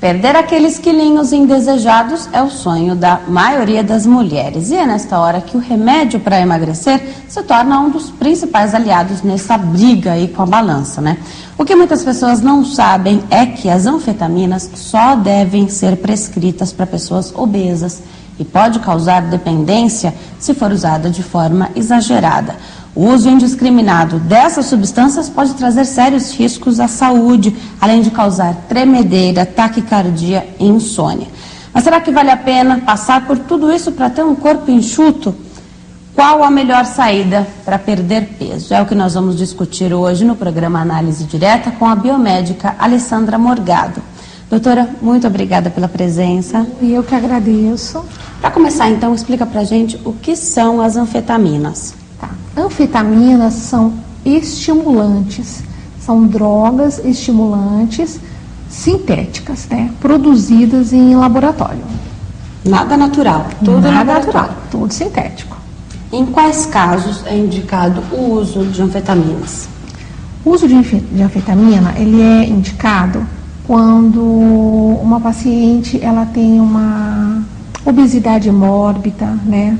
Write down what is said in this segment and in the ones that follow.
Perder aqueles quilinhos indesejados é o sonho da maioria das mulheres. E é nesta hora que o remédio para emagrecer se torna um dos principais aliados nessa briga aí com a balança, né? O que muitas pessoas não sabem é que as anfetaminas só devem ser prescritas para pessoas obesas e pode causar dependência se for usada de forma exagerada. O uso indiscriminado dessas substâncias pode trazer sérios riscos à saúde, além de causar tremedeira, taquicardia e insônia. Mas será que vale a pena passar por tudo isso para ter um corpo enxuto? Qual a melhor saída para perder peso? É o que nós vamos discutir hoje no programa Análise Direta com a biomédica Alessandra Morgado. Doutora, muito obrigada pela presença. E eu que agradeço. Para começar, então, explica para a gente o que são as anfetaminas. Anfetaminas são estimulantes, são drogas estimulantes sintéticas, né, produzidas em laboratório. Nada natural, tudo nada natural, tudo sintético. Em quais casos é indicado o uso de anfetaminas? O uso de anfetamina, ele é indicado quando uma paciente ela tem uma obesidade mórbida, né?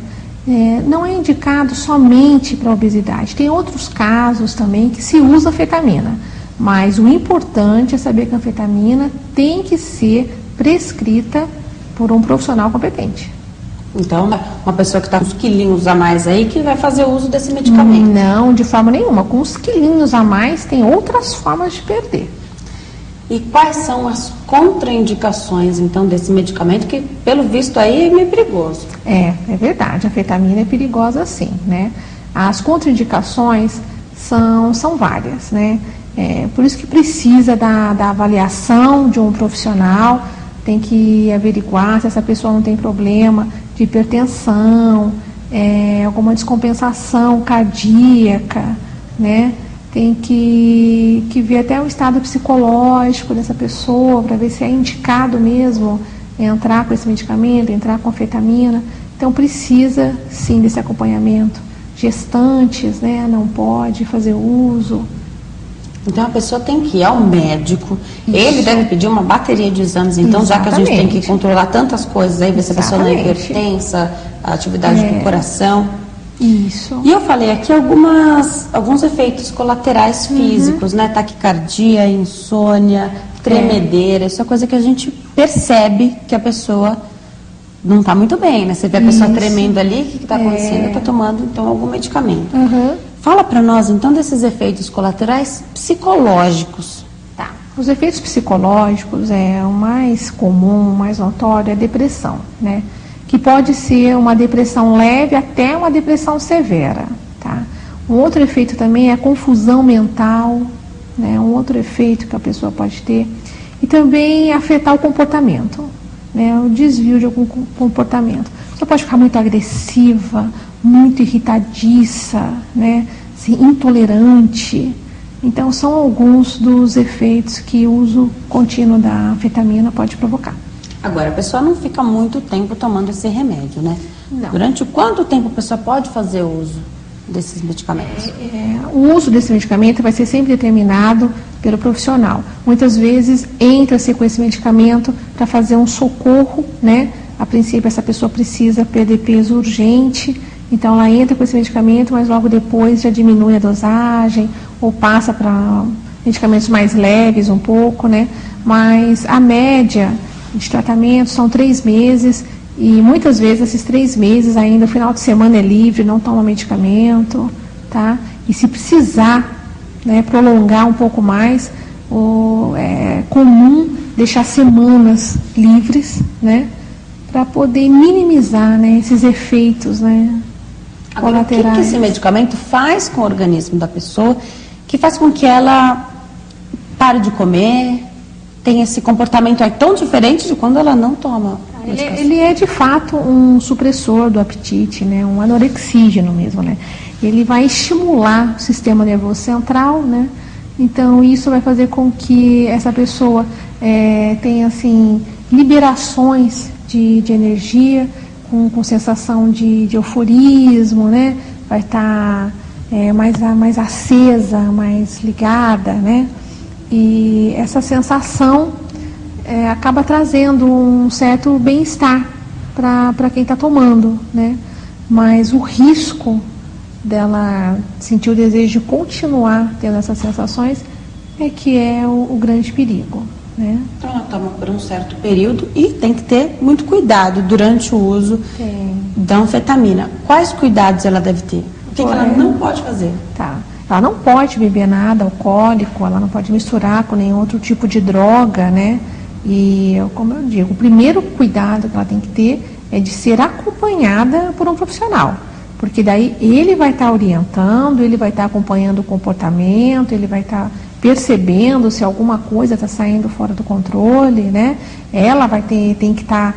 Não é indicado somente para obesidade. Tem outros casos também que se usa anfetamina, mas o importante é saber que a anfetamina tem que ser prescrita por um profissional competente. Então, uma pessoa que está com uns quilinhos a mais aí que vai fazer uso desse medicamento? Não, de forma nenhuma. Com uns quilinhos a mais tem outras formas de perder. E quais são as contraindicações, então, desse medicamento, que, pelo visto, aí é meio perigoso? É verdade, a anfetamina é perigosa sim, né? As contraindicações são várias, né? Por isso que precisa da avaliação de um profissional, tem que averiguar se essa pessoa não tem problema de hipertensão, alguma descompensação cardíaca, né? Tem que ver até o estado psicológico dessa pessoa para ver se é indicado mesmo entrar com esse medicamento, entrar com anfetamina. Então precisa sim desse acompanhamento. Gestantes, né, não pode fazer uso. Então a pessoa tem que ir ao médico, isso. Ele deve pedir uma bateria de exames, então Exatamente. Já que a gente tem que controlar tantas coisas aí, ver se a pessoa não é hipertensa, a atividade do coração. Isso. E eu falei aqui alguns efeitos colaterais físicos, né? Taquicardia, insônia, tremedeira, isso é coisa que a gente percebe que a pessoa não está muito bem, né? Você vê a pessoa tremendo ali, o que está acontecendo? Está tomando, então, algum medicamento. Fala para nós, então, desses efeitos colaterais psicológicos. Tá. Os efeitos psicológicos, o mais comum, o mais notório é a depressão, né? Que pode ser uma depressão leve até uma depressão severa, tá? Um outro efeito também é a confusão mental, né? Um outro efeito que a pessoa pode ter. E também afetar o comportamento, né? O desvio de algum comportamento. A pessoa pode ficar muito agressiva, muito irritadiça, né? Assim, intolerante. Então, são alguns dos efeitos que o uso contínuo da anfetamina pode provocar. Agora, a pessoa não fica muito tempo tomando esse remédio, né? Não. Durante quanto tempo a pessoa pode fazer uso desses medicamentos? O uso desse medicamento vai ser sempre determinado pelo profissional. Muitas vezes entra-se com esse medicamento para fazer um socorro, né? A princípio, essa pessoa precisa perder peso urgente, então ela entra com esse medicamento, mas logo depois já diminui a dosagem ou passa para medicamentos mais leves um pouco, né? Mas a média de tratamento são 3 meses e muitas vezes esses 3 meses ainda, o final de semana é livre, não toma medicamento, tá? E se precisar, né, prolongar um pouco mais, é comum deixar semanas livres, né? Para poder minimizar, né, esses efeitos, né, colaterais. Agora, o que esse medicamento faz com o organismo da pessoa que faz com que ela pare de comer, tem esse comportamento aí tão diferente de quando ela não toma medicação? Ele é de fato um supressor do apetite, né? Um anorexígeno mesmo, né? Ele vai estimular o sistema nervoso central, né? Então isso vai fazer com que essa pessoa tenha assim liberações de energia, com sensação de euforismo, né? Vai estar mais acesa, mais ligada, né? E essa sensação acaba trazendo um certo bem-estar para quem está tomando, né? Mas o risco dela sentir o desejo de continuar tendo essas sensações é que é o grande perigo, né? Então ela toma por um certo período e tem que ter muito cuidado durante o uso da anfetamina. Quais cuidados ela deve ter? O que ela não pode fazer? Tá. Ela não pode beber nada alcoólico, ela não pode misturar com nenhum outro tipo de droga, né? E, como eu digo, o primeiro cuidado que ela tem que ter é de ser acompanhada por um profissional. Porque daí ele vai estar orientando, ele vai estar acompanhando o comportamento, ele vai estar percebendo se alguma coisa está saindo fora do controle, né? Ela tem que estar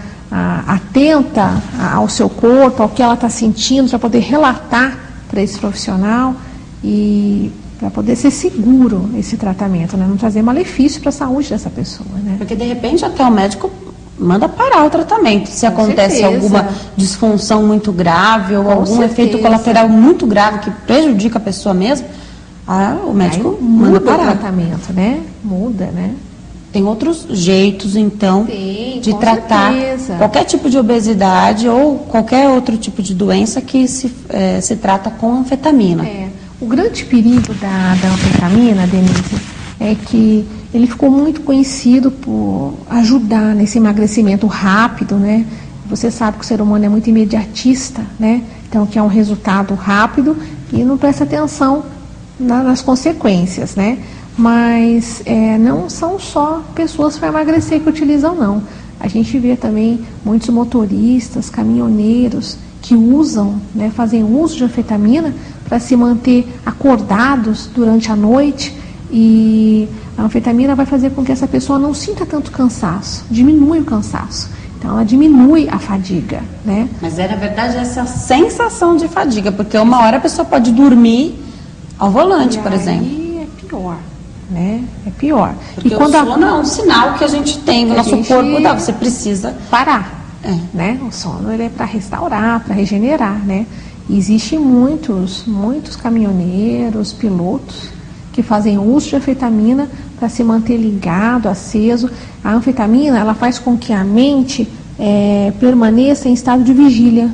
atenta ao seu corpo, ao que ela está sentindo, para poder relatar para esse profissional e para poder ser seguro esse tratamento, né? Não trazer malefício para a saúde dessa pessoa, né? Porque de repente até o médico manda parar o tratamento se acontece alguma disfunção muito grave ou algum efeito colateral muito grave que prejudica a pessoa mesmo. O médico manda parar o tratamento, né? Muda, né? Tem outros jeitos, então, de tratar qualquer tipo de obesidade ou qualquer outro tipo de doença que se trata com anfetamina. O grande perigo da anfetamina, Denise, é que ele ficou muito conhecido por ajudar nesse emagrecimento rápido, né? Você sabe que o ser humano é muito imediatista, né? Então, que é um resultado rápido e não presta atenção nas consequências, né? Mas não são só pessoas para emagrecer que utilizam, não. A gente vê também muitos motoristas, caminhoneiros que usam, né, fazem uso de anfetamina para se manter acordados durante a noite, e a anfetamina vai fazer com que essa pessoa não sinta tanto cansaço, diminui o cansaço. Então ela diminui a fadiga, né? Mas na verdade essa sensação de fadiga, porque uma hora a pessoa pode dormir ao volante, por exemplo. E é pior, né? É pior. Porque o sono é um sinal que a gente tem, o nosso corpo dá, você precisa parar, né? O sono ele é para restaurar, para regenerar, né? E existem muitos caminhoneiros, pilotos que fazem uso de anfetamina para se manter ligado, aceso. A anfetamina, ela faz com que a mente permaneça em estado de vigília.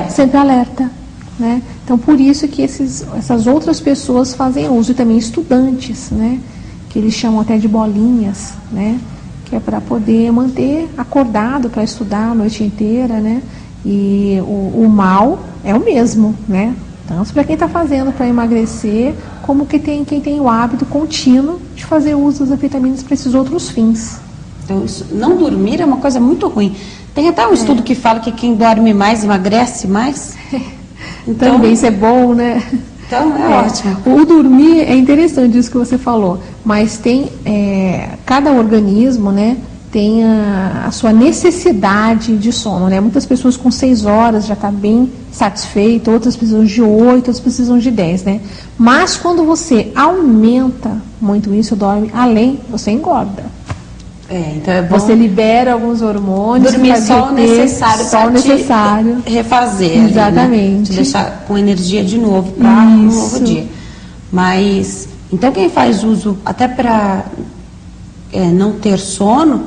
Sempre alerta, né? Então, por isso que essas outras pessoas fazem uso, e também estudantes, né? Que eles chamam até de bolinhas, né? Que é para poder manter acordado para estudar a noite inteira, né? E o mal é o mesmo, né? Tanto para quem está fazendo para emagrecer, como quem tem o hábito contínuo de fazer uso das anfetaminas para esses outros fins. Então, não dormir é uma coisa muito ruim. Tem até um estudo que fala que quem dorme mais emagrece mais. Então, também isso é bom, né? Então é ótimo. O dormir é interessante isso que você falou, mas tem cada organismo, né? Tem a sua necessidade de sono, né? Muitas pessoas com 6 horas já está bem satisfeito, outras precisam de 8, outras precisam de 10, né? Mas quando você aumenta muito isso, dorme além, você engorda. Então é bom. Você libera alguns hormônios. Dormir só o necessário para refazer. Exatamente. Ali, né? Te deixar com energia de novo para um novo dia. Mas, então quem faz uso até para não ter sono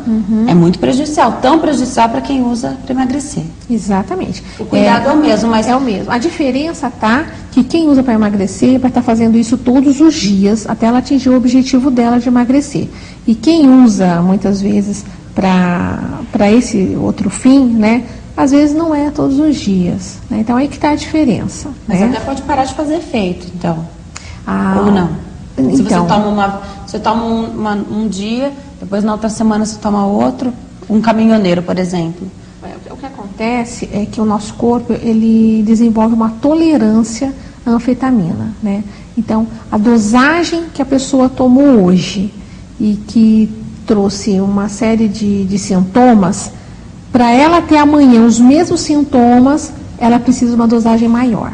é muito prejudicial. Tão prejudicial para quem usa para emagrecer. Exatamente. O cuidado é o mesmo, mas... É o mesmo. A diferença tá que quem usa para emagrecer vai estar fazendo isso todos os dias até ela atingir o objetivo dela de emagrecer. E quem usa muitas vezes para esse outro fim, né? Às vezes não é todos os dias. Né? Então aí que está a diferença. Mas né? até pode parar de fazer efeito, então. Ou não? Então, se você toma um dia, depois na outra semana você toma outro, um caminhoneiro, por exemplo. O que acontece é que o nosso corpo ele desenvolve uma tolerância à anfetamina, né? Então, a dosagem que a pessoa tomou hoje e que trouxe uma série de sintomas, para ela ter amanhã os mesmos sintomas, ela precisa de uma dosagem maior.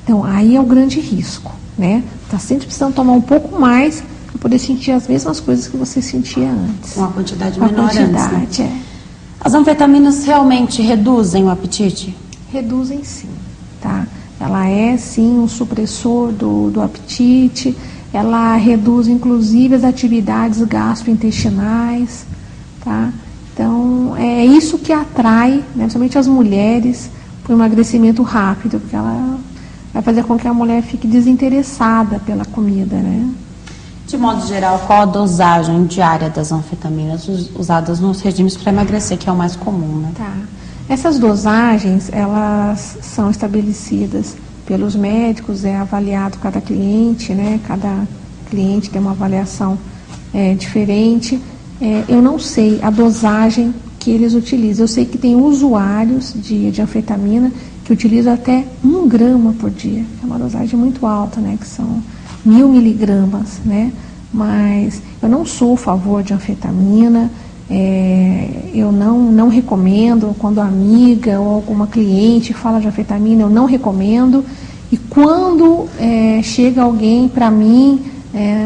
Então, aí é o grande risco, né? Está sempre precisando tomar um pouco mais para poder sentir as mesmas coisas que você sentia antes. Uma quantidade menor antes, né? É. As anfetaminas realmente reduzem o apetite? Reduzem sim, tá? Ela é, sim, um supressor do apetite, ela reduz, inclusive, as atividades gastrointestinais, tá? Então, é isso que atrai, né, principalmente as mulheres, para o emagrecimento rápido, porque ela vai fazer com que a mulher fique desinteressada pela comida, né? De modo geral, qual a dosagem diária das anfetaminas usadas nos regimes para emagrecer, que é o mais comum, né? Tá. Essas dosagens, elas são estabelecidas pelos médicos, é avaliado cada cliente, né? Cada cliente tem uma avaliação diferente. Eu não sei a dosagem que eles utilizam. Eu sei que tem usuários de anfetamina que utilizam até 1 grama por dia. É uma dosagem muito alta, né? Que são 1000 miligramas, né? Mas eu não sou a favor de anfetamina. Eu não recomendo. Quando a amiga ou alguma cliente fala de anfetamina, eu não recomendo. E quando chega alguém para mim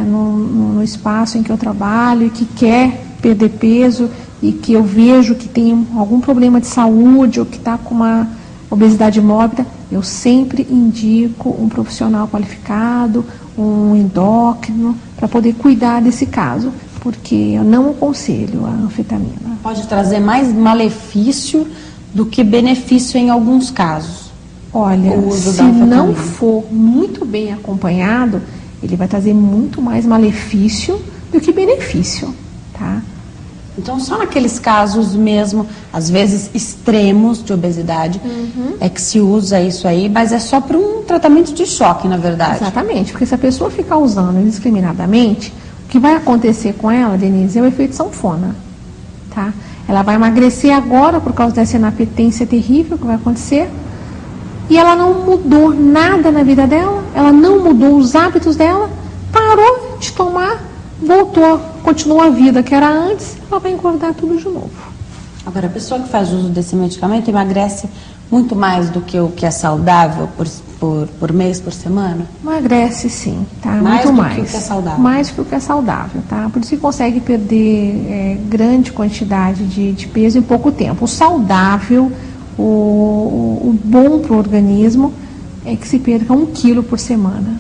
no espaço em que eu trabalho e que quer perder peso e que eu vejo que tem algum problema de saúde ou que está com uma obesidade mórbida, eu sempre indico um profissional qualificado, um endócrino, para poder cuidar desse caso, porque eu não aconselho a anfetamina. Pode trazer mais malefício do que benefício em alguns casos. Olha, se não for muito bem acompanhado, ele vai trazer muito mais malefício do que benefício, tá? Então, só naqueles casos mesmo, às vezes extremos de obesidade, é que se usa isso aí, mas é só para um tratamento de choque, na verdade. Exatamente, porque se a pessoa ficar usando indiscriminadamente, o que vai acontecer com ela, Denise, é o efeito sanfona, tá? Ela vai emagrecer agora por causa dessa inapetência terrível que vai acontecer, e ela não mudou nada na vida dela, ela não mudou os hábitos dela, parou de tomar, voltou, continuou a vida que era antes, ela vai engordar tudo de novo. Agora, a pessoa que faz uso desse medicamento emagrece muito mais do que o que é saudável por mês, por semana? Emagrece, sim, tá? Mais muito do mais. que o que é saudável? Mais do que o que é saudável, tá? Por isso que consegue perder grande quantidade de peso em pouco tempo. O saudável, o bom para o organismo é que se perca 1 quilo por semana.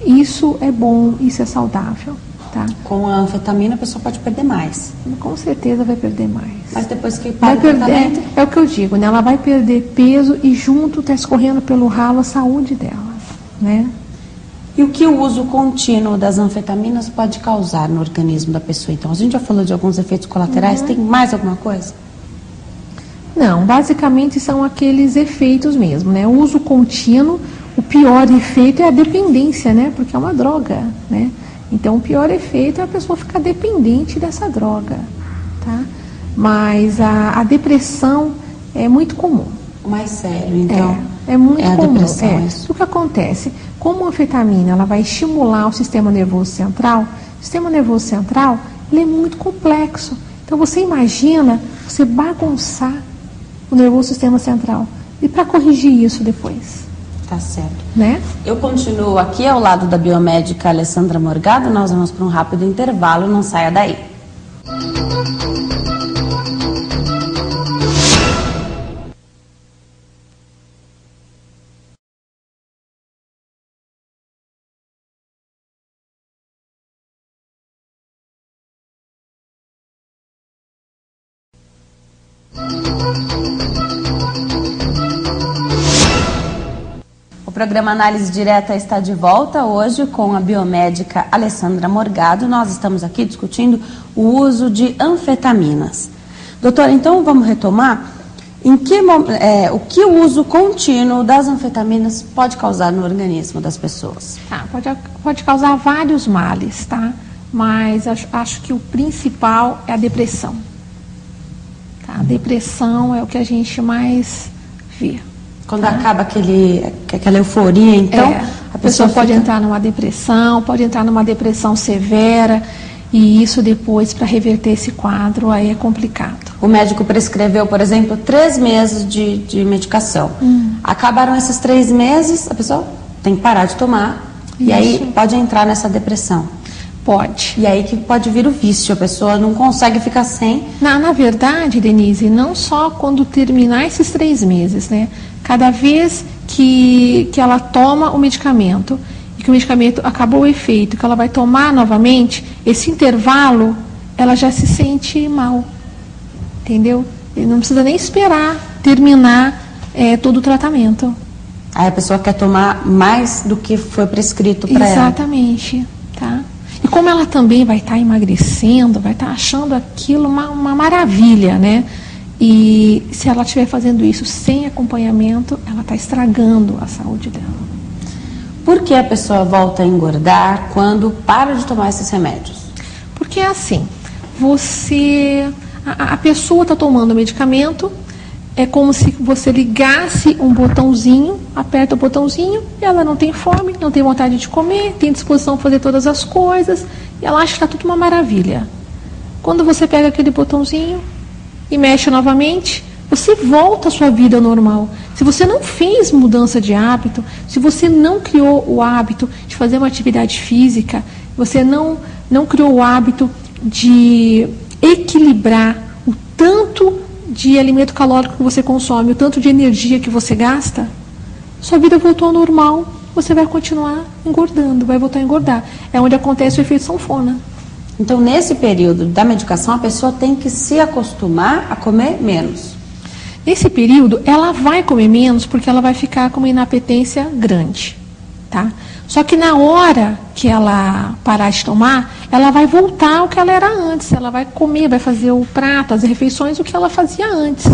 Isso é bom, isso é saudável. Tá? Com a anfetamina a pessoa pode perder mais. Com certeza vai perder mais. Mas depois que para o tratamento... É o que eu digo, né? Ela vai perder peso e junto está escorrendo pelo ralo a saúde dela, né? E o que o uso contínuo das anfetaminas pode causar no organismo da pessoa? Então, a gente já falou de alguns efeitos colaterais, tem mais alguma coisa? Não, basicamente são aqueles efeitos mesmo, né? O uso contínuo, o pior efeito é a dependência, né? Porque é uma droga, né? Então, o pior efeito é a pessoa ficar dependente dessa droga, tá? Mas a depressão é muito comum. O mais sério, então, é muito comum. Depressão, O que acontece? Como a anfetamina ela vai estimular o sistema nervoso central, o sistema nervoso central ele é muito complexo. Então, você imagina você bagunçar o nervoso sistema central. E para corrigir isso depois? Tá certo. Né? Eu continuo aqui ao lado da biomédica Alessandra Morgado. Nós vamos para um rápido intervalo, não saia daí. O programa Análise Direta está de volta hoje com a biomédica Alessandra Morgado. Nós estamos aqui discutindo o uso de anfetaminas. Doutora, então vamos retomar o que o uso contínuo das anfetaminas pode causar no organismo das pessoas? Pode causar vários males, tá? Mas acho que o principal é a depressão. Tá? A depressão é o que a gente mais vê. Quando acaba aquela euforia, então, a pessoa pode entrar numa depressão severa, e isso depois, para reverter esse quadro, aí é complicado. O médico prescreveu, por exemplo, 3 meses de medicação. Acabaram esses 3 meses, a pessoa tem que parar de tomar, e aí pode entrar nessa depressão. Pode. E aí que pode vir o vício, a pessoa não consegue ficar sem. Na verdade, Denise, não só quando terminar esses 3 meses, né? Cada vez que ela toma o medicamento e que o medicamento acabou o efeito, que ela vai tomar novamente, esse intervalo, ela já se sente mal, entendeu? E não precisa nem esperar terminar todo o tratamento. Aí a pessoa quer tomar mais do que foi prescrito para ela. Exatamente, tá? E como ela também vai estar emagrecendo, vai estar achando aquilo uma maravilha, né? E se ela estiver fazendo isso sem acompanhamento, ela está estragando a saúde dela. Por que a pessoa volta a engordar quando para de tomar esses remédios? Porque é assim, a pessoa está tomando o medicamento, é como se você ligasse um botãozinho, aperta o botãozinho, e ela não tem fome, não tem vontade de comer, tem disposição de fazer todas as coisas, e ela acha que está tudo uma maravilha. Quando você pega aquele botãozinho e mexe novamente, você volta à sua vida normal. Se você não fez mudança de hábito, se você não criou o hábito de fazer uma atividade física, você não criou o hábito de equilibrar o tanto de alimento calórico que você consome, o tanto de energia que você gasta, sua vida voltou ao normal, você vai continuar engordando, vai voltar a engordar. É onde acontece o efeito sanfona. Então, nesse período da medicação, a pessoa tem que se acostumar a comer menos. Nesse período, ela vai comer menos porque ela vai ficar com uma inapetência grande, tá? Só que na hora que ela parar de tomar, ela vai voltar ao que ela era antes. Ela vai comer, vai fazer o prato, as refeições, o que ela fazia antes.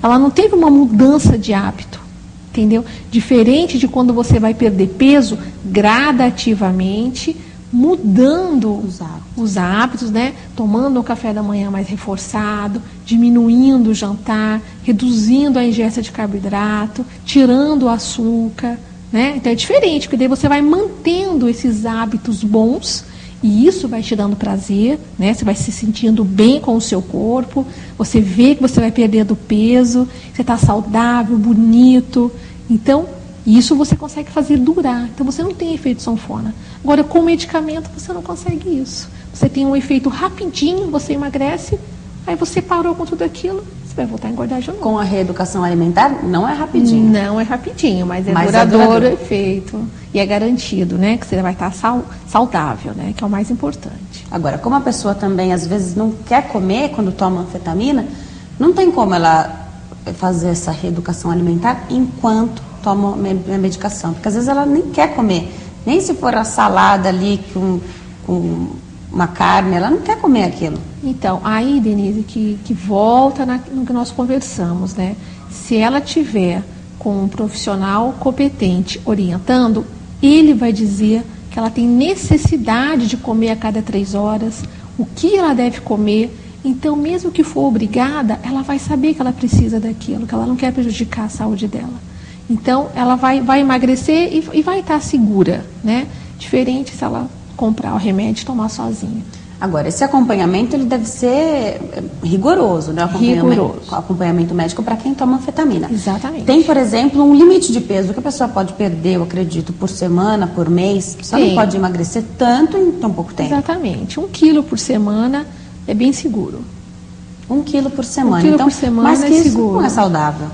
Ela não teve uma mudança de hábito, entendeu? Diferente de quando você vai perder peso gradativamente, mudando os hábitos, né? Tomando o café da manhã mais reforçado, diminuindo o jantar, reduzindo a ingesta de carboidrato, tirando o açúcar, né? Então é diferente, porque daí você vai mantendo esses hábitos bons e isso vai te dando prazer, né? Você vai se sentindo bem com o seu corpo, você vê que você vai perdendo peso, você está saudável, bonito. Então, isso você consegue fazer durar. Então, você não tem efeito sanfona. Agora, com medicamento, você não consegue isso. Você tem um efeito rapidinho, você emagrece, aí você parou com tudo aquilo, você vai voltar a engordar de novo. Com a reeducação alimentar, não é rapidinho. Não é rapidinho, mas é duradouro o efeito. E é garantido, né? Que você vai estar saudável, né? Que é o mais importante. Agora, como a pessoa também, às vezes, não quer comer quando toma anfetamina, não tem como ela fazer essa reeducação alimentar enquanto toma a medicação, porque às vezes ela nem quer comer, nem se for a salada ali com uma carne, ela não quer comer aquilo. Então, aí, Denise, que volta no que nós conversamos, né? Se ela tiver com um profissional competente orientando, ele vai dizer que ela tem necessidade de comer a cada 3 horas, o que ela deve comer. Então, mesmo que for obrigada, ela vai saber que ela precisa daquilo, que ela não quer prejudicar a saúde dela. Então, ela vai emagrecer e vai estar segura, né? Diferente se ela comprar o remédio e tomar sozinha. Agora, esse acompanhamento, ele deve ser rigoroso, né? Acompanhamento médico para quem toma anfetamina. Exatamente. Tem, por exemplo, um limite de peso que a pessoa pode perder, eu acredito, por semana, por mês. Só não pode emagrecer tanto em tão pouco tempo. Exatamente. 1 quilo por semana é bem seguro. 1 quilo por semana. 1 quilo por semana mas que é isso seguro. não é saudável.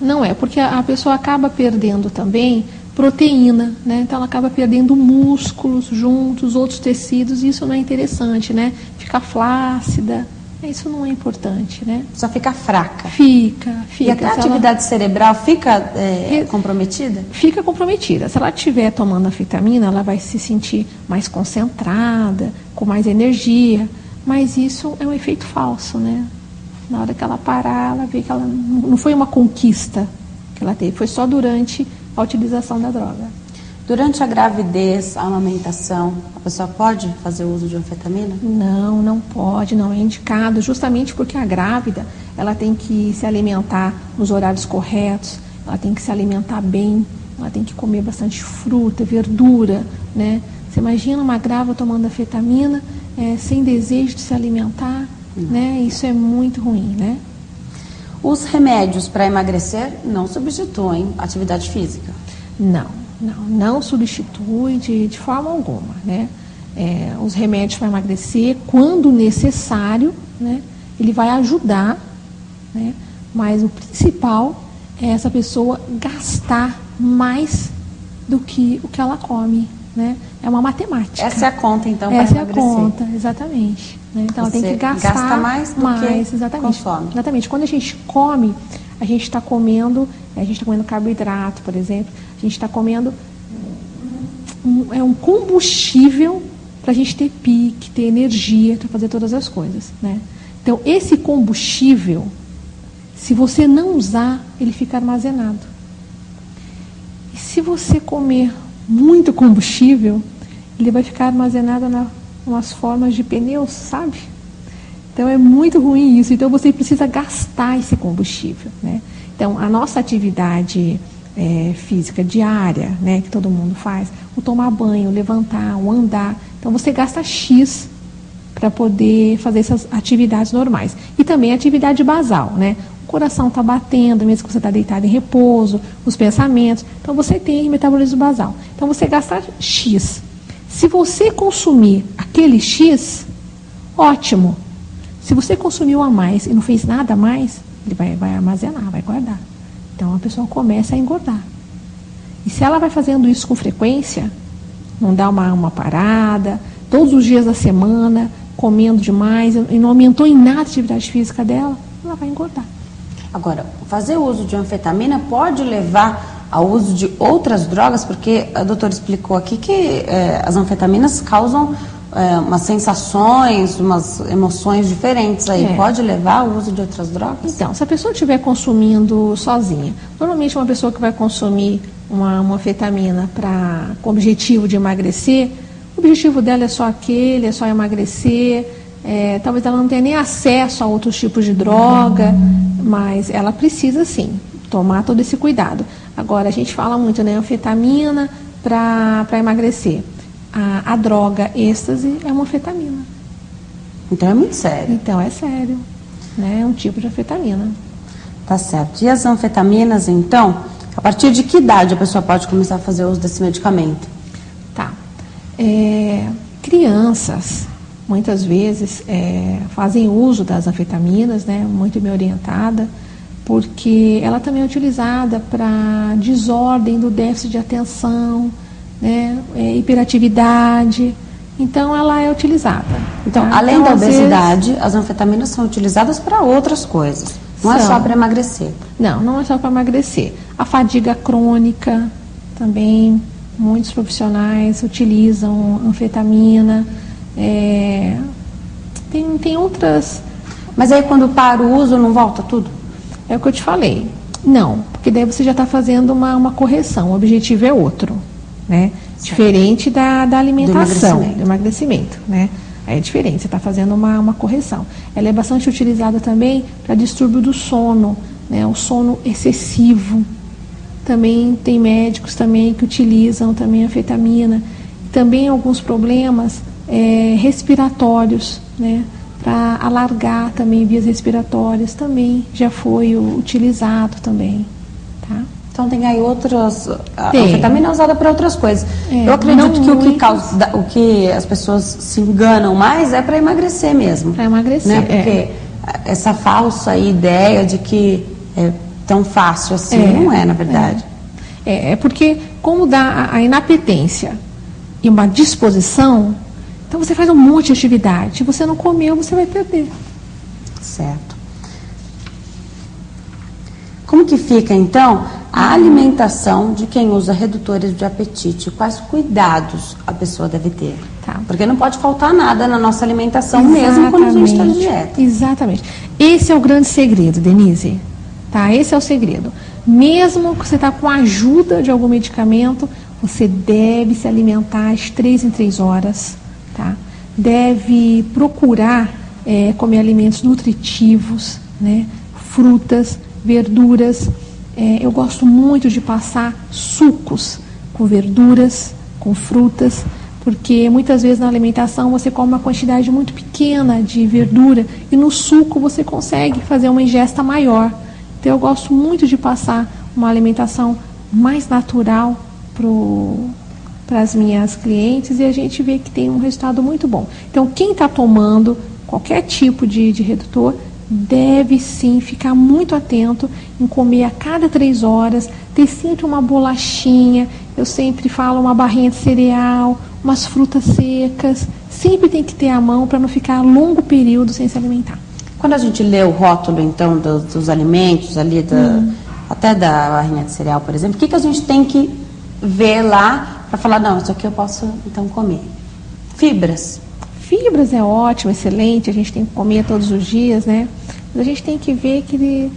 Não é, porque a pessoa acaba perdendo também proteína, né? Então ela acaba perdendo músculos juntos, outros tecidos, e isso não é interessante, né? Fica flácida, isso não é importante, né? Só fica fraca. Fica. E até a atividade cerebral fica comprometida? Fica comprometida. Se ela estiver tomando anfetamina, ela vai se sentir mais concentrada, com mais energia, mas isso é um efeito falso, né? Na hora que ela parar, ela vê que ela não foi uma conquista que ela teve, foi só durante a utilização da droga. Durante a gravidez, a amamentação, a pessoa pode fazer uso de anfetamina? Não pode, não é indicado, justamente porque a grávida, ela tem que se alimentar nos horários corretos, ela tem que se alimentar bem, ela tem que comer bastante fruta, verdura, né? Você imagina uma grávida tomando anfetamina, sem desejo de se alimentar, né? Isso é muito ruim, né? Os remédios para emagrecer não substituem atividade física? Não substitui de forma alguma, né? Os remédios para emagrecer, quando necessário, né? Ele vai ajudar, né? Mas o principal é essa pessoa gastar mais do que o que ela come, né? É uma matemática. Essa é a conta, então, para emagrecer. Essa é a conta, exatamente. Né? Então, ela tem que gastar gasta mais do que exatamente. Consome. Exatamente. Quando a gente come, a gente está comendo carboidrato, por exemplo, a gente está comendo um combustível para a gente ter pique, ter energia para fazer todas as coisas, né? Então, esse combustível, se você não usar, ele fica armazenado. E se você comer muito combustível, ele vai ficar armazenado nas formas de pneus, sabe? Então, é muito ruim isso. Então, você precisa gastar esse combustível, né? Então, a nossa atividade física diária, né, que todo mundo faz, o tomar banho, o levantar, o andar. Então, você gasta X para poder fazer essas atividades normais. E também a atividade basal, né? O coração está batendo, mesmo que você está deitado em repouso, os pensamentos. Então, você tem metabolismo basal. Então, você gasta X. Se você consumir aquele X, ótimo. Se você consumiu a mais e não fez nada a mais, ele vai armazenar, vai guardar. Então, a pessoa começa a engordar. E se ela vai fazendo isso com frequência, não dá uma parada, todos os dias da semana, comendo demais, e não aumentou em nada a atividade física dela, ela vai engordar. Agora, fazer uso de anfetamina pode levar ao uso de outras drogas, porque a doutora explicou aqui que as anfetaminas causam umas sensações, umas emoções diferentes aí. Pode levar ao uso de outras drogas? Então, se a pessoa estiver consumindo sozinha, normalmente uma pessoa que vai consumir uma anfetamina com o objetivo de emagrecer, o objetivo dela é só aquele, é só emagrecer, talvez ela não tenha nem acesso a outros tipos de droga, mas ela precisa sim tomar todo esse cuidado. Agora, a gente fala muito, né, anfetamina para emagrecer. A droga êxtase é uma anfetamina. Então é muito sério. Então é sério, né? É um tipo de anfetamina. Tá certo. E as anfetaminas, então, a partir de que idade a pessoa pode começar a fazer uso desse medicamento? Tá. Crianças, muitas vezes, fazem uso das anfetaminas, né? Muito bem orientada, porque ela também é utilizada para desordem do déficit de atenção, né, hiperatividade, então ela é utilizada. Então, tá? além da obesidade, as anfetaminas são utilizadas para outras coisas, não é só para emagrecer. Não é só para emagrecer. A fadiga crônica, também, muitos profissionais utilizam anfetamina, tem outras... Mas aí quando para o uso, não volta tudo? É o que eu te falei. Não, porque daí você já está fazendo uma correção, o objetivo é outro. Né? Diferente da alimentação, do emagrecimento, né? É diferente, você está fazendo uma correção. Ela é bastante utilizada também para distúrbio do sono, né? O sono excessivo. Também tem médicos também que utilizam também anfetamina. Também alguns problemas respiratórios, né? Para alargar também vias respiratórias, também já foi utilizado também, tá? Então tem aí outras... A anfetamina é usada para outras coisas. Eu acredito que o que as pessoas se enganam mais é para emagrecer mesmo. Para emagrecer, né? Porque essa falsa ideia de que é tão fácil assim, não é, na verdade. É porque como dá a inapetência e uma disposição, então você faz um monte de atividade. Se você não comeu, você vai perder. Certo. Como que fica, então, a alimentação de quem usa redutores de apetite? Quais cuidados a pessoa deve ter? Tá. Porque não pode faltar nada na nossa alimentação, mesmo quando a gente está de dieta. Exatamente. Esse é o grande segredo, Denise. Tá? Esse é o segredo. Mesmo que você está com a ajuda de algum medicamento, você deve se alimentar às 3 em 3 horas. Tá? Deve procurar comer alimentos nutritivos, né? Frutas, verduras. Eu gosto muito de passar sucos com verduras, com frutas, porque muitas vezes na alimentação você come uma quantidade muito pequena de verdura e no suco você consegue fazer uma ingesta maior. Então eu gosto muito de passar uma alimentação mais natural para as minhas clientes e a gente vê que tem um resultado muito bom. Então quem está tomando qualquer tipo de redutor deve sim ficar muito atento em comer a cada 3 horas, ter sempre uma bolachinha, eu sempre falo uma barrinha de cereal, umas frutas secas, sempre tem que ter à mão para não ficar longo período sem se alimentar. Quando a gente lê o rótulo, então, dos alimentos ali, até da barrinha de cereal, por exemplo, o que a gente tem que ver lá para falar, não, isso aqui eu posso, então, comer? Fibras. Fibras é ótimo, excelente, a gente tem que comer todos os dias, né? Mas a gente tem que ver que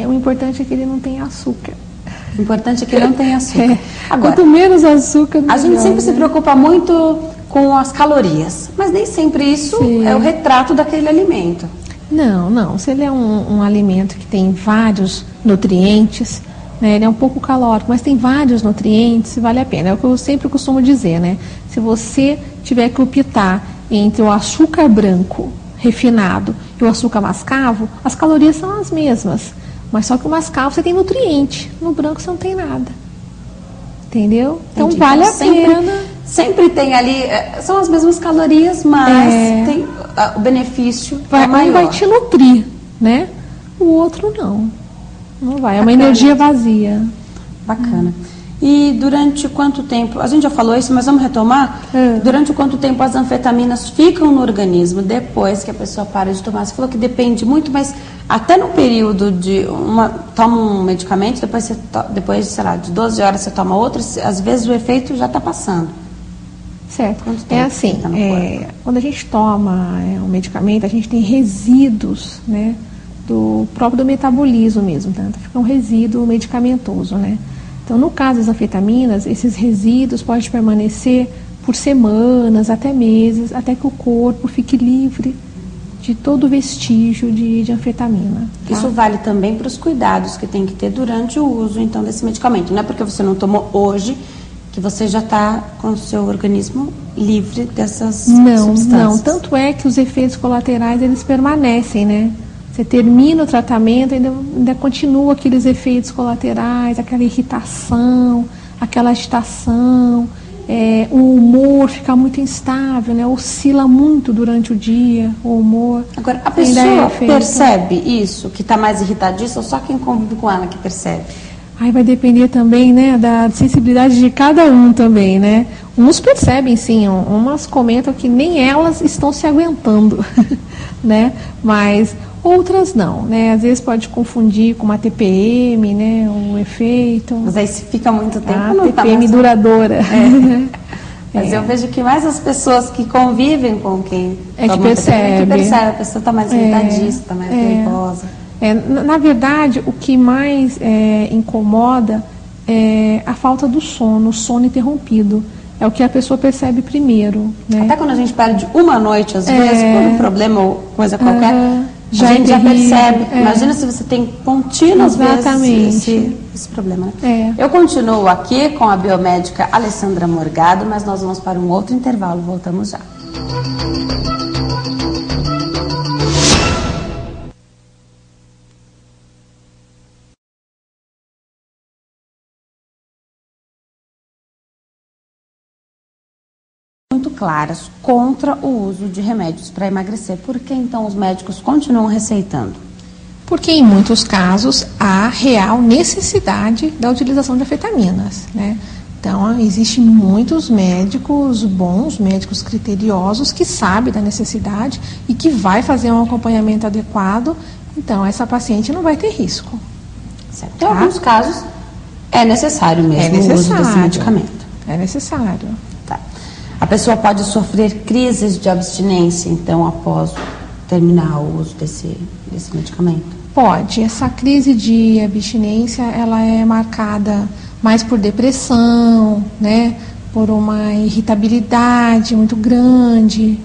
o importante é que ele não tenha açúcar. O importante é que não tenha açúcar. Agora, quanto menos açúcar, melhor, a gente sempre se preocupa muito com as calorias, mas nem sempre isso é o retrato daquele alimento. Não. Se ele é um alimento que tem vários nutrientes, né, ele é um pouco calórico, mas tem vários nutrientes, vale a pena. É o que eu sempre costumo dizer, né? Se você tiver que optar entre o açúcar branco refinado e o açúcar mascavo, as calorias são as mesmas. Mas só que o mascavo você tem nutriente, no branco você não tem nada. Entendeu? Então entendi. Vale a pena. Sempre tem ali, são as mesmas calorias, mas tem o benefício maior. Um vai te nutrir, né? O outro não. Não vai, é uma energia vazia. Bacana. E durante quanto tempo, a gente já falou isso, mas vamos retomar? Durante quanto tempo as anfetaminas ficam no organismo depois que a pessoa para de tomar? Você falou que depende muito, mas até no período de toma um medicamento, depois sei lá, de 12 horas você toma outro, às vezes o efeito já está passando. Certo. É assim, quando a gente toma um medicamento, a gente tem resíduos, né, do próprio metabolismo mesmo, tá? Fica um resíduo medicamentoso, né? Então, no caso das anfetaminas, esses resíduos podem permanecer por semanas, até meses, até que o corpo fique livre de todo vestígio de anfetamina. Tá? Isso vale também para os cuidados que tem que ter durante o uso, então, desse medicamento. Não é porque você não tomou hoje que você já está com o seu organismo livre dessas substâncias. Não. Tanto é que os efeitos colaterais, eles permanecem, né? Você termina o tratamento, ainda continua aqueles efeitos colaterais, aquela irritação, aquela agitação, o humor fica muito instável, né? Oscila muito durante o dia, o humor. Agora, a pessoa percebe isso, que está mais irritadiça, ou só quem convive com ela que percebe? Aí vai depender também, né, da sensibilidade de cada um também, né? Uns percebem sim, umas comentam que nem elas estão se aguentando, né? Mas outras não, né? Às vezes pode confundir com uma TPM, né? O efeito. Mas aí se fica muito tempo, não TPM tá duradoura. Mas eu vejo que mais as pessoas que convivem com quem que percebe. A pessoa está mais irritadiça, está mais nervosa. Na verdade, o que mais incomoda é a falta do sono, o sono interrompido. É o que a pessoa percebe primeiro, né? Até quando a gente perde uma noite, às vezes, por um problema ou coisa qualquer, a gente já terrível, percebe. Imagina se você tem contínuas vezes esse problema. Né? Eu continuo aqui com a biomédica Alessandra Morgado, mas nós vamos para um outro intervalo. Voltamos já. Muito claras contra o uso de remédios para emagrecer. Por que então os médicos continuam receitando? Porque em muitos casos há real necessidade da utilização de anfetaminas, né? Então existem muitos médicos bons, médicos criteriosos que sabem da necessidade e que vai fazer um acompanhamento adequado. Então essa paciente não vai ter risco. Certo. Em alguns casos é necessário mesmo o uso desse medicamento. É necessário. A pessoa pode sofrer crises de abstinência, então, após terminar o uso desse medicamento? Pode. Essa crise de abstinência, ela é marcada mais por depressão, né? Por uma irritabilidade muito grande.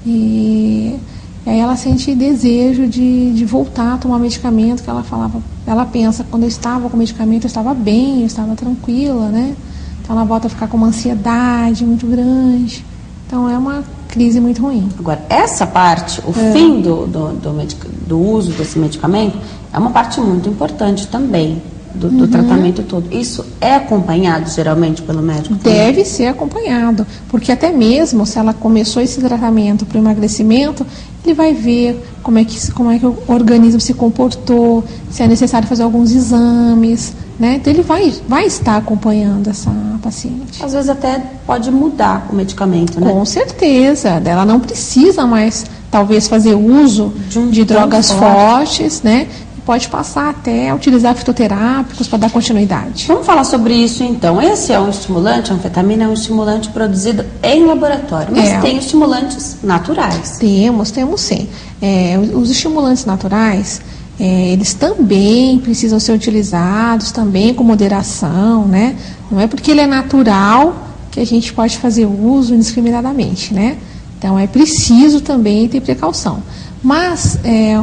E aí ela sente desejo de voltar a tomar medicamento, que ela falava, ela pensa, quando eu estava com o medicamento, eu estava bem, eu estava tranquila, né? Então ela volta a ficar com uma ansiedade muito grande. Então é uma crise muito ruim. Agora, essa parte, o fim do uso desse medicamento, é uma parte muito importante também do tratamento todo. Isso é acompanhado geralmente pelo médico? Deve ser acompanhado, porque até mesmo se ela começou esse tratamento para o emagrecimento, ele vai ver como é que o organismo se comportou, se é necessário fazer alguns exames, né? Então ele vai estar acompanhando essa paciente. Às vezes até pode mudar o medicamento, né? Com certeza, ela não precisa mais, talvez, fazer uso de drogas fortes, né? Pode passar até a utilizar fitoterápicos para dar continuidade. Vamos falar sobre isso então. Esse é um estimulante, a anfetamina é um estimulante produzido em laboratório, mas tem estimulantes naturais. Temos sim. Os estimulantes naturais, eles também precisam ser utilizados, também com moderação, né? Não é porque ele é natural que a gente pode fazer uso indiscriminadamente, né? Então é preciso também ter precaução. Mas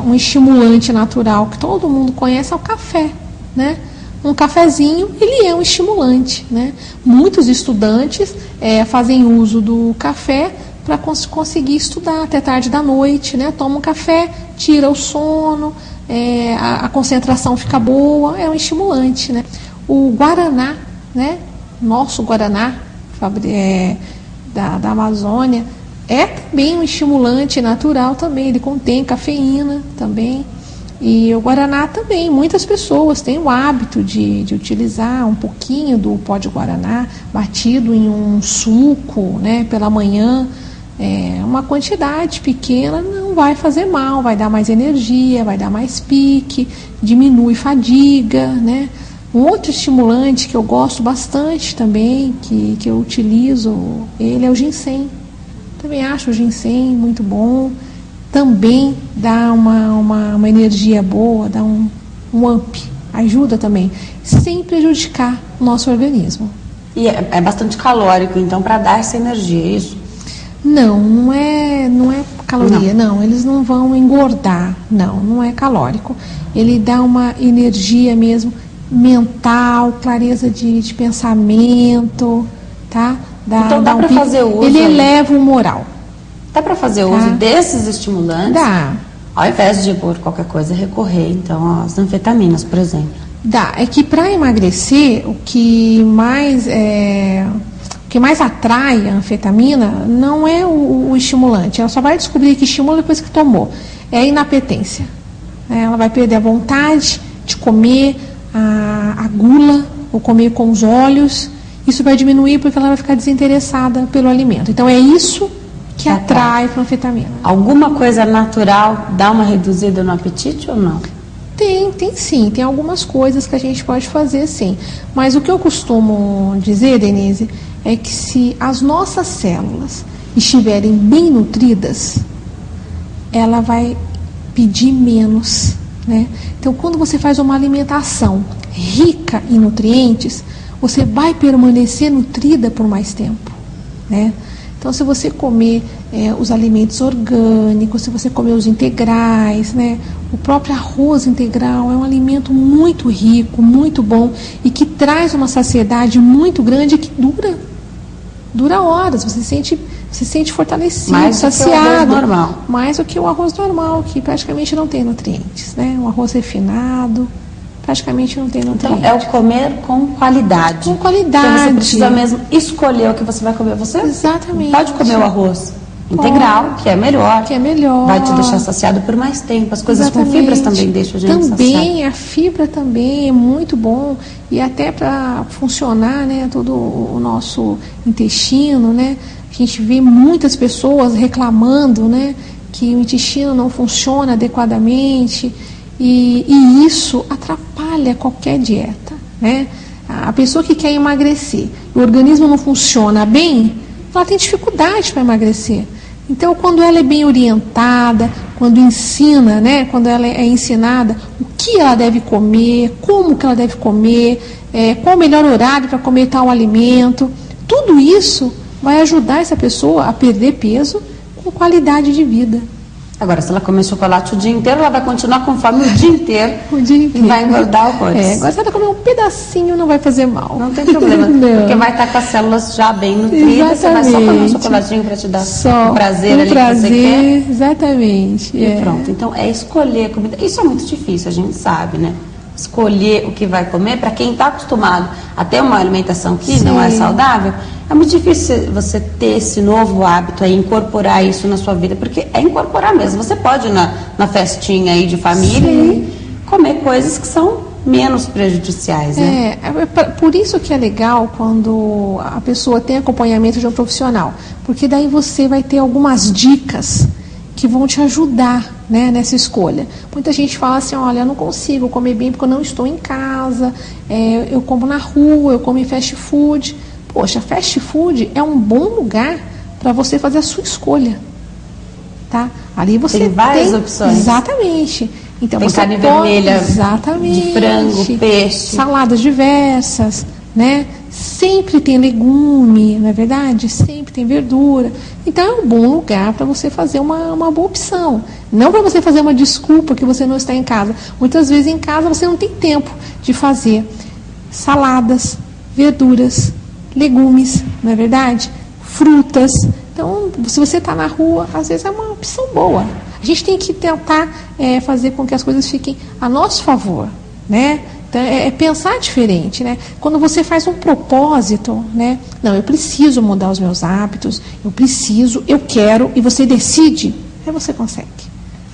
um estimulante natural que todo mundo conhece é o café, né? Um cafezinho, ele é um estimulante, né? Muitos estudantes fazem uso do café para conseguir estudar até tarde da noite, né? Toma um café, tira o sono, a concentração fica boa, é um estimulante, né? O guaraná, né? Nosso guaraná da Amazônia, é também um estimulante natural também, ele contém cafeína também. E o guaraná também, muitas pessoas têm o hábito de utilizar um pouquinho do pó de guaraná batido em um suco, né, pela manhã. Uma quantidade pequena não vai fazer mal, vai dar mais energia, vai dar mais pique, diminui fadiga, né. Um outro estimulante que eu gosto bastante também, que eu utilizo, ele é o ginseng. Também acho o ginseng muito bom, também dá uma energia boa, dá um up, ajuda também, sem prejudicar o nosso organismo. E é bastante calórico, então, para dar essa energia, é isso? Não é caloria, não, eles não vão engordar, não é calórico. Ele dá uma energia mesmo mental, clareza de pensamento, tá? Então dá para fazer uso. Ele eleva o moral. Dá para fazer uso desses estimulantes? Dá. Ao invés de por qualquer coisa recorrer, então, às anfetaminas, por exemplo. Dá. É que para emagrecer, o que mais atrai a anfetamina não é o estimulante. Ela só vai descobrir que estimula depois que tomou. É a inapetência. Ela vai perder a vontade de comer, a gula, ou comer com os olhos. Isso vai diminuir porque ela vai ficar desinteressada pelo alimento. Então é isso que atrai para a anfetamina. Alguma coisa natural dá uma reduzida no apetite ou não? Tem sim. Tem algumas coisas que a gente pode fazer sim. Mas o que eu costumo dizer, Denise, é que se as nossas células estiverem bem nutridas, ela vai pedir menos, né? Então quando você faz uma alimentação rica em nutrientes, você vai permanecer nutrida por mais tempo, né? Então, se você comer os alimentos orgânicos, se você comer os integrais, né? O próprio arroz integral é um alimento muito rico, muito bom e que traz uma saciedade muito grande que dura horas. Você se sente fortalecido, mais saciado. Mais do que o arroz normal. Mais do que o arroz normal, que praticamente não tem nutrientes, né? Um arroz refinado praticamente não tem nutrientes. Então, é o comer com qualidade. Com qualidade. Então, você precisa mesmo escolher o que você vai comer. Você exatamente pode comer o arroz integral, que é melhor. Que é melhor. Vai te deixar saciado por mais tempo. As coisas exatamente. com fibras também deixam a gente saciado. Também, a fibra também é muito bom. E até para funcionar, né, todo o nosso intestino, né? A gente vê muitas pessoas reclamando, né, que o intestino não funciona adequadamente. E isso atrapalha qualquer dieta, né? A pessoa que quer emagrecer, o organismo não funciona bem, ela tem dificuldade para emagrecer. Então, quando ela é bem orientada, quando ensina, né? Quando ela é ensinada o que ela deve comer, como que ela deve comer, qual o melhor horário para comer tal alimento, tudo isso vai ajudar essa pessoa a perder peso com qualidade de vida. Agora, se ela comer chocolate o dia inteiro, ela vai continuar com fome o dia inteiro. E vai engordar horrores. Agora, se ela comer um pedacinho, não vai fazer mal. Não tem problema. Não. Porque vai estar com as células já bem nutridas. Exatamente. Você vai só comer um chocolatinho para te dar um prazer ali que você quer. Exatamente. E pronto. Então, é escolher a comida. Isso é muito difícil, a gente sabe, né? escolher o que vai comer, para quem está acostumado a ter uma alimentação que Sim. não é saudável, é muito difícil você ter esse novo hábito aí, incorporar isso na sua vida, porque é incorporar mesmo. Você pode ir na festinha aí de família Sim. e comer coisas que são menos prejudiciais, né? Por isso que é legal quando a pessoa tem acompanhamento de um profissional, porque daí você vai ter algumas dicas que vão te ajudar, né, nessa escolha. Muita gente fala assim, olha, eu não consigo comer bem porque eu não estou em casa, eu como na rua, eu como em fast food. Poxa, fast food é um bom lugar para você fazer a sua escolha, tá? Ali você tem várias opções. Exatamente. Então, tem você carne pode, vermelha, exatamente, de frango, peixe, saladas diversas, né? Sempre tem legume, não é verdade? Sempre tem verdura. Então é um bom lugar para você fazer uma boa opção. Não para você fazer uma desculpa que você não está em casa. Muitas vezes em casa você não tem tempo de fazer saladas, verduras, legumes, não é verdade? Frutas. Então, se você está na rua, às vezes é uma opção boa. A gente tem que tentar fazer com que as coisas fiquem a nosso favor, né? Então, é pensar diferente, né? Quando você faz um propósito, né? Não, eu preciso mudar os meus hábitos, eu quero, e você decide, aí você consegue.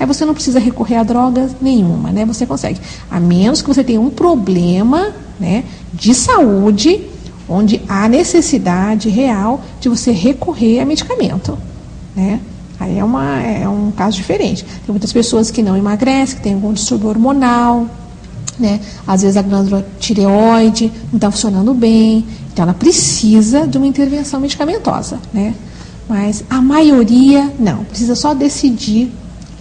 Aí você não precisa recorrer a drogas nenhuma, né? Você consegue. A menos que você tenha um problema, né, de saúde, onde há necessidade real de você recorrer a medicamento, né? Aí é um caso diferente. Tem muitas pessoas que não emagrecem, que têm algum distúrbio hormonal, né? Às vezes a glândula tireoide não está funcionando bem, então ela precisa de uma intervenção medicamentosa, né? Mas a maioria não, precisa só decidir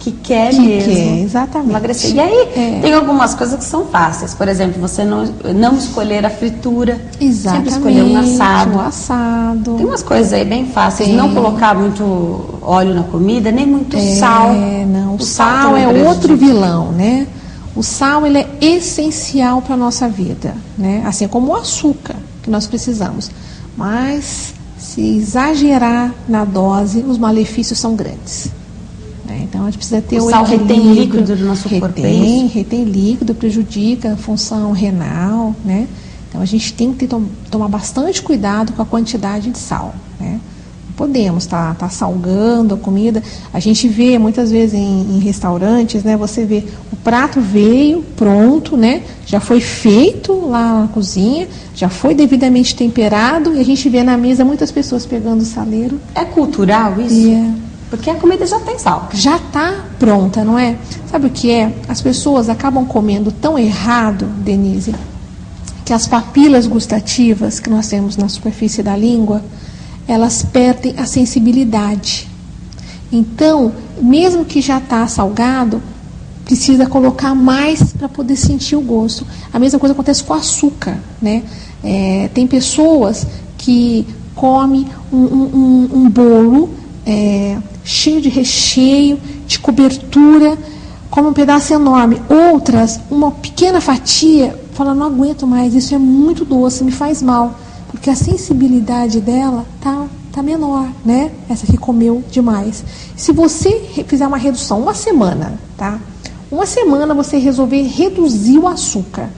que quer mesmo. Quer, exatamente. Emagrecer. E aí tem algumas coisas que são fáceis. Por exemplo, você não escolher a fritura. Exatamente. Sempre escolher um assado. Um assado. Tem umas coisas aí bem fáceis. Não colocar muito óleo na comida, nem muito sal. Não, o sal sal é outro vilão, né? O sal, ele é essencial para a nossa vida, né? Assim como o açúcar que nós precisamos. Mas, se exagerar na dose, os malefícios são grandes. Então, a gente precisa ter o sal retém líquido do nosso corpo. Retém líquido, prejudica a função renal, né? Então, a gente tem que tomar bastante cuidado com a quantidade de sal, né? Não podemos estar salgando a comida. A gente vê, muitas vezes, em restaurantes, né? Você vê, o prato veio pronto, né? Já foi feito lá na cozinha, já foi devidamente temperado, e a gente vê na mesa muitas pessoas pegando o saleiro. É cultural isso? Porque a comida já tem sal. Já está pronta, não é? Sabe o que é? As pessoas acabam comendo tão errado, Denise, que as papilas gustativas que nós temos na superfície da língua, elas perdem a sensibilidade. Então, mesmo que já está salgado, precisa colocar mais para poder sentir o gosto. A mesma coisa acontece com o açúcar, né? Tem pessoas que comem um bolo cheio de recheio, de cobertura, come um pedaço enorme. Outras, uma pequena fatia, fala, não aguento mais, isso é muito doce, me faz mal. Porque a sensibilidade dela tá menor, né? Essa que comeu demais. Se você fizer uma redução, uma semana, tá? Uma semana você resolver reduzir o açúcar.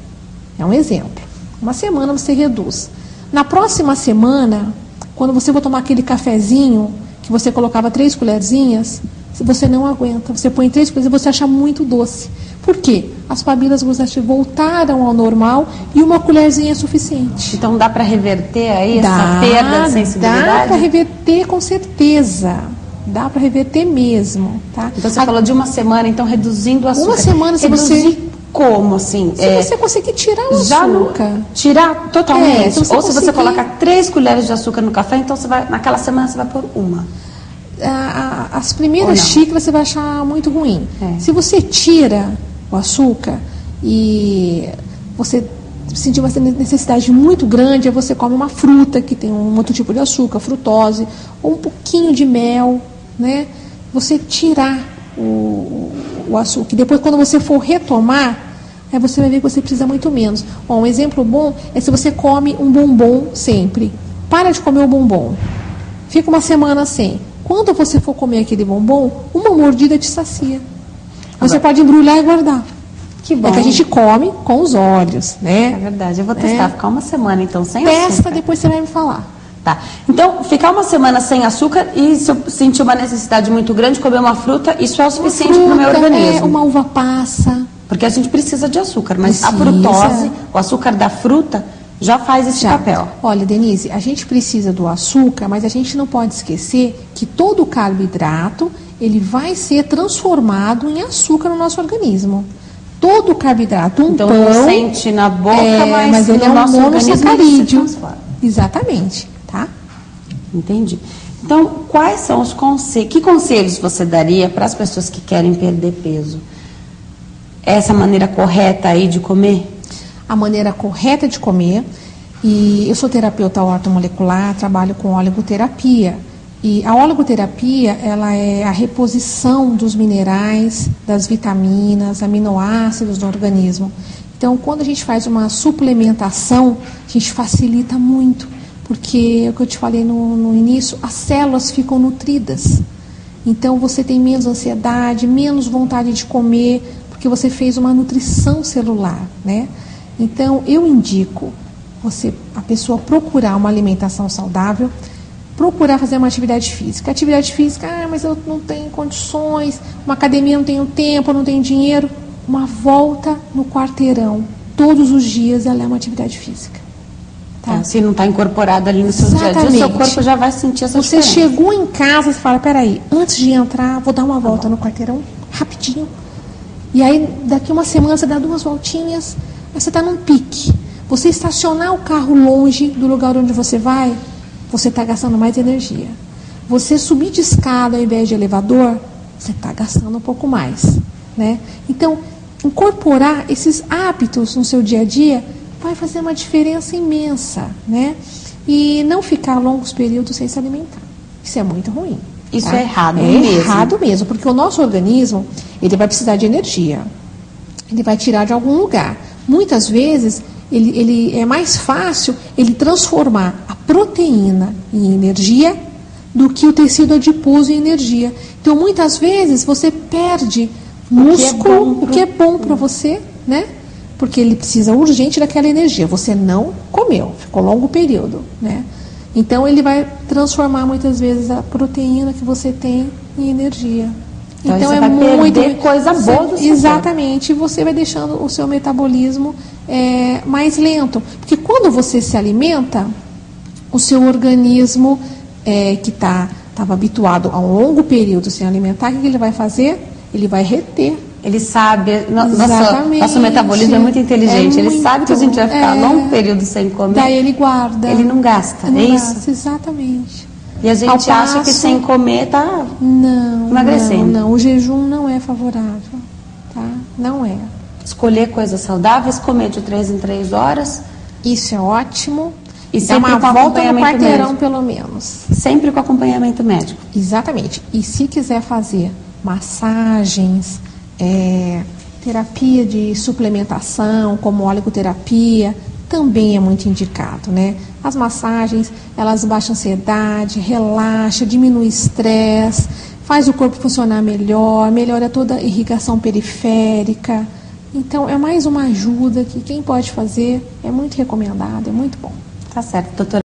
É um exemplo. Uma semana você reduz. Na próxima semana, quando você for tomar aquele cafezinho, que você colocava 3 colherzinhas, se você não aguenta, você põe 3 colheres e você acha muito doce. Por quê? As papilas gustativas voltaram ao normal e uma colherzinha é suficiente. Então dá para reverter aí essa perda de sensibilidade? Dá para reverter com certeza. Dá para reverter mesmo, tá? Então você falou de uma semana, então reduzindo o açúcar. Uma semana, se você... Como, assim? Se você conseguir tirar o açúcar. Tirar totalmente. Ou se você colocar 3 colheres de açúcar no café, então naquela semana você vai pôr uma. As primeiras xícaras você vai achar muito ruim. Se você tira o açúcar e você sentir uma necessidade muito grande, aí você come uma fruta que tem um outro tipo de açúcar, frutose, ou um pouquinho de mel, né? Você tirar o açúcar. Depois, quando você for retomar, aí você vai ver que você precisa muito menos. Bom, um exemplo bom é se você come um bombom sempre. Para de comer o bombom. Fica uma semana sem. Quando você for comer aquele bombom, uma mordida te sacia. Você pode embrulhar e guardar. Que bom. É que a gente come com os olhos, né? É verdade, eu vou testar, ficar uma semana então sem Testa, açúcar. depois você vai me falar. Tá, então ficar uma semana sem açúcar e se eu sentir uma necessidade muito grande, comer uma fruta, isso é o suficiente para o meu organismo. Uma uva passa. Porque a gente precisa de açúcar, mas a Precisa. frutose, o açúcar da fruta, já faz esse papel. Olha, Denise, a gente precisa do açúcar, mas a gente não pode esquecer que todo o carboidrato, ele vai ser transformado em açúcar no nosso organismo. Todo o carboidrato, então, pão... não sente na boca, mas ele no nosso organismo ele se transforma. Exatamente, tá? Entendi. Então, quais são os conselhos? Que conselhos você daria para as pessoas que querem perder peso? Essa maneira correta aí de comer? A maneira correta de comer. E eu sou terapeuta ortomolecular, trabalho com oligoterapia. E a oligoterapia, ela é a reposição dos minerais, das vitaminas, aminoácidos no organismo. Então, quando a gente faz uma suplementação, a gente facilita muito, porque, é o que eu te falei no início, as células ficam nutridas. Então, você tem menos ansiedade, menos vontade de comer, porque você fez uma nutrição celular, né? Então, eu indico a pessoa procurar uma alimentação saudável, procurar fazer uma atividade física. Atividade física, mas eu não tenho condições, uma academia não tenho tempo, não tenho dinheiro. Uma volta no quarteirão, todos os dias, ela é uma atividade física. Tá? Se não está incorporado ali no seu dia a dia, o seu corpo já vai sentir essa diferença. Você chegou em casa, você fala, peraí, antes de entrar, vou dar uma volta no quarteirão, rapidinho. E aí, daqui uma semana, você dá 2 voltinhas, aí você está num pique. Você estacionar o carro longe do lugar onde você vai, você está gastando mais energia. Você subir de escada ao invés de elevador, você está gastando um pouco mais, né? Então, incorporar esses hábitos no seu dia a dia vai fazer uma diferença imensa, né? E não ficar longos períodos sem se alimentar. Isso é muito ruim. Isso tá? é errado mesmo. É errado mesmo, porque o nosso organismo, ele vai precisar de energia. Ele vai tirar de algum lugar. Muitas vezes, ele é mais fácil ele transformar a proteína em energia do que o tecido adiposo em energia. Então, muitas vezes, você perde músculo, o que é bom para você, né? Porque ele precisa urgente daquela energia. Você não comeu, ficou longo período, né? Então, ele vai transformar muitas vezes a proteína que você tem em energia. Então é muito perder coisa boa do seu exatamente, corpo. Você vai deixando o seu metabolismo mais lento. Porque quando você se alimenta, o seu organismo que estava habituado a um longo período sem alimentar, o que ele vai fazer? Ele vai reter. Ele sabe, nosso metabolismo é muito inteligente, ele sabe que a gente vai ficar longo período sem comer. Daí ele guarda. Ele não gasta, não isso? Gasta, exatamente. E a gente acha que sem comer está emagrecendo. Não, o jejum não é favorável, tá? Não é. Escolher coisas saudáveis, comer de 3 em 3 horas. Isso é ótimo. E sempre uma com volta no quarteirão, médico. Pelo menos. Sempre com acompanhamento médico. Exatamente. E se quiser fazer massagens, terapia de suplementação, como oligoterapia, também é muito indicado, né? As massagens, elas baixam a ansiedade, relaxa, diminui o estresse, faz o corpo funcionar melhor, melhora toda a irrigação periférica. Então, é mais uma ajuda que quem pode fazer é muito recomendado, é muito bom. Tá certo, doutora.